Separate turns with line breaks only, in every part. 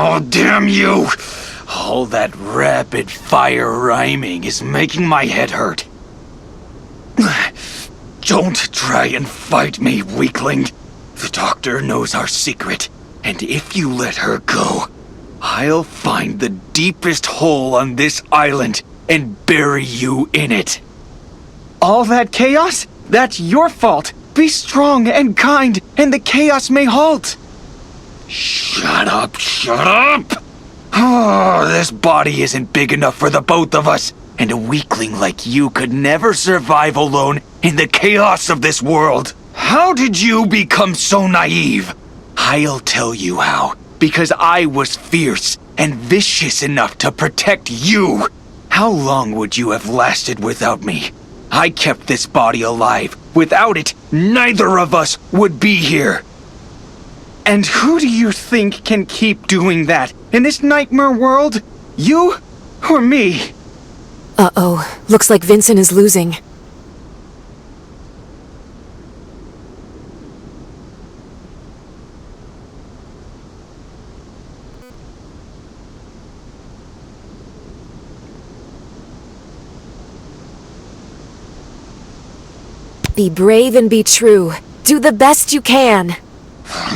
Oh, damn you! All that rapid-fire rhyming is making my head hurt. Don't try and fight me, weakling. The doctor knows our secret, and if you let her go, I'll find the deepest hole on this island and bury you in it.
All that chaos? That's your fault. Be strong and kind, and the chaos may halt.
Shut up, shut up! Oh, this body isn't big enough for the both of us, and a weakling like you could never survive alone in the chaos of this world. How did you become so naive? I'll tell you how. Because I was fierce and vicious enough to protect you. How long would you have lasted without me? I kept this body alive. Without it, neither of us would be here.
And who do you think can keep doing that in this nightmare world? You or me?
Uh-oh. Looks like Vincent is losing. Be brave and be true. Do the best you can.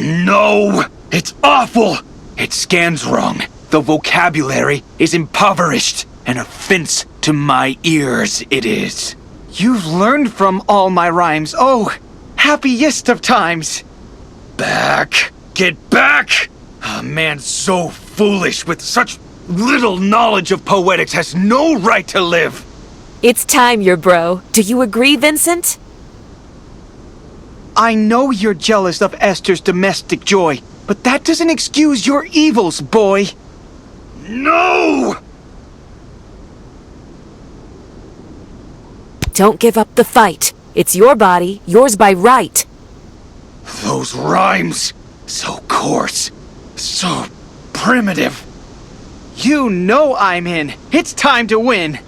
No! It's awful! It scans wrong. The vocabulary is impoverished. An offense to my ears it is.
You've learned from all my rhymes. Oh, happiest of times.
Back! Get back! A man so foolish with such little knowledge of poetics has no right to live.
It's time, your bro. Do you agree, Vincent?
I know you're jealous of Esther's domestic joy, but that doesn't excuse your evils, boy.
No!
Don't give up the fight. It's your body, yours by right.
Those rhymes, so coarse, so primitive.
You know I'm in. It's time to win.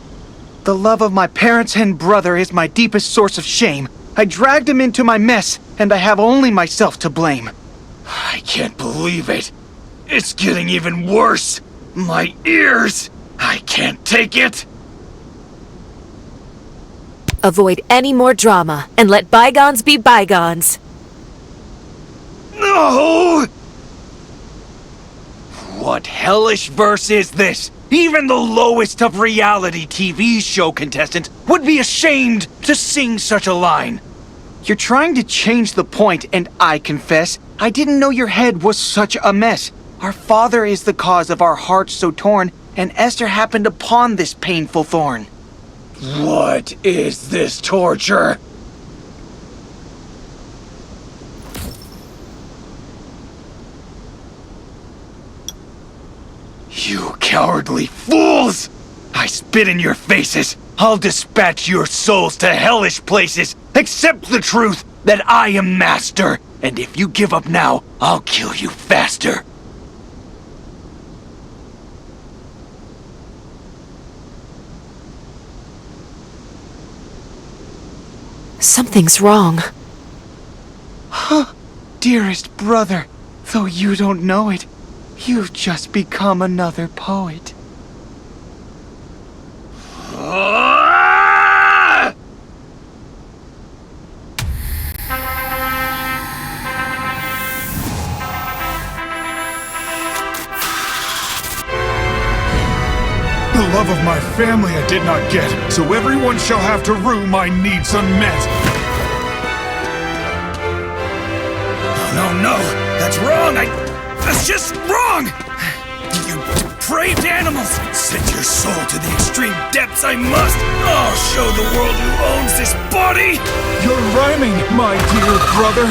The love of my parents and brother is my deepest source of shame. I dragged him into my mess, and I have only myself to blame.
I can't believe it. It's getting even worse. My ears! I can't take it!
Avoid any more drama, and let bygones be bygones.
No! What hellish verse is this? Even the lowest of reality TV show contestants would be ashamed to sing such a line.
You're trying to change the point, and I confess, I didn't know your head was such a mess. Our father is the cause of our hearts so torn, and Esther happened upon this painful thorn.
What is this torture? You cowardly fools! I spit in your faces! I'll dispatch your souls to hellish places! Accept the truth that I am master! And if you give up now, I'll kill you faster!
Something's wrong.
Dearest brother, though you don't know it, you've just become another poet.
The love of my family I did not get, so everyone shall have to rue my needs unmet.
No, that's wrong! That's just wrong! You depraved animals! Send your soul to the extreme depths I must! I'll show the world who owns this body!
You're rhyming, my dear brother.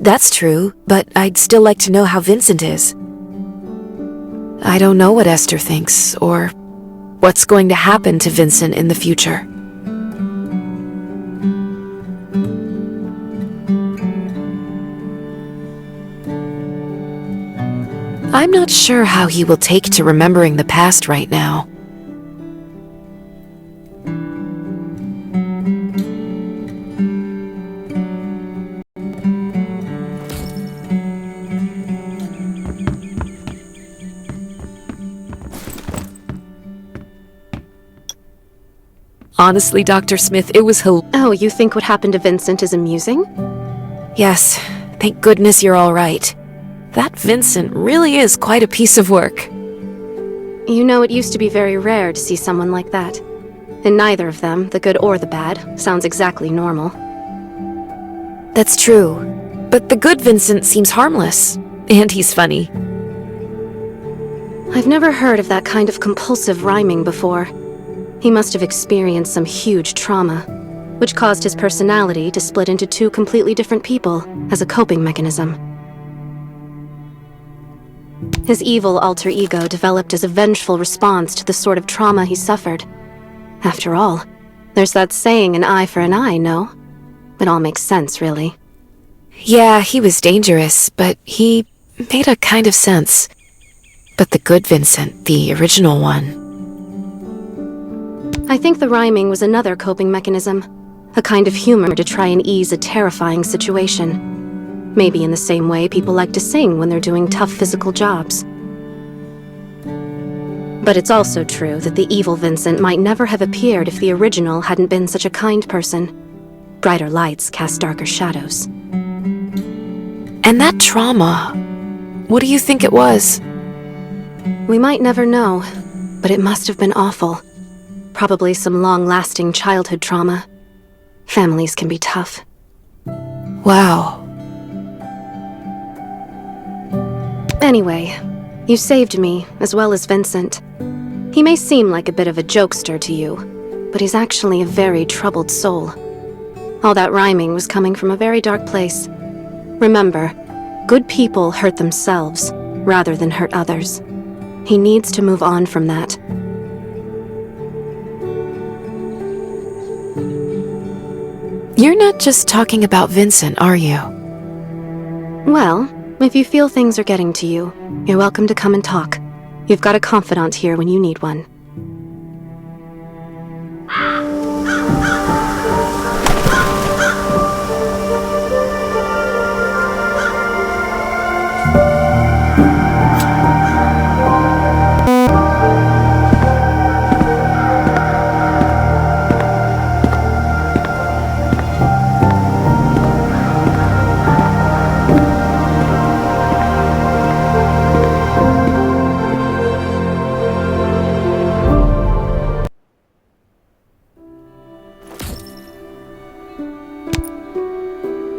That's true, but I'd still like to know how Vincent is. I don't know what Esther thinks, or what's going to happen to Vincent in the future. I'm not sure how he will take to remembering the past right now. Honestly, Dr. Smith, it was
Oh, you think what happened to Vincent is amusing?
Yes, thank goodness you're all right. That Vincent really is quite a piece of work.
You know, it used to be very rare to see someone like that. And neither of them, the good or the bad, sounds exactly normal.
That's true, but the good Vincent seems harmless, and he's funny.
I've never heard of that kind of compulsive rhyming before. He must have experienced some huge trauma, which caused his personality to split into two completely different people as a coping mechanism. His evil alter ego developed as a vengeful response to the sort of trauma he suffered. After all, there's that saying, an eye for an eye, no? It all makes sense, really.
Yeah, he was dangerous, but he made a kind of sense. But the good Vincent, the original one...
I think the rhyming was another coping mechanism, a kind of humor to try and ease a terrifying situation. Maybe in the same way people like to sing when they're doing tough physical jobs. But it's also true that the evil Vincent might never have appeared if the original hadn't been such a kind person. Brighter lights cast darker shadows.
And that trauma, what do you think it was?
We might never know, but it must have been awful. Probably some long-lasting childhood trauma. Families can be tough.
Wow.
Anyway, you saved me, as well as Vincent. He may seem like a bit of a jokester to you, but he's actually a very troubled soul. All that rhyming was coming from a very dark place. Remember, good people hurt themselves, rather than hurt others. He needs to move on from that.
You're not just talking about Vincent, are you?
Well, if you feel things are getting to you, you're welcome to come and talk. You've got a confidant here when you need one.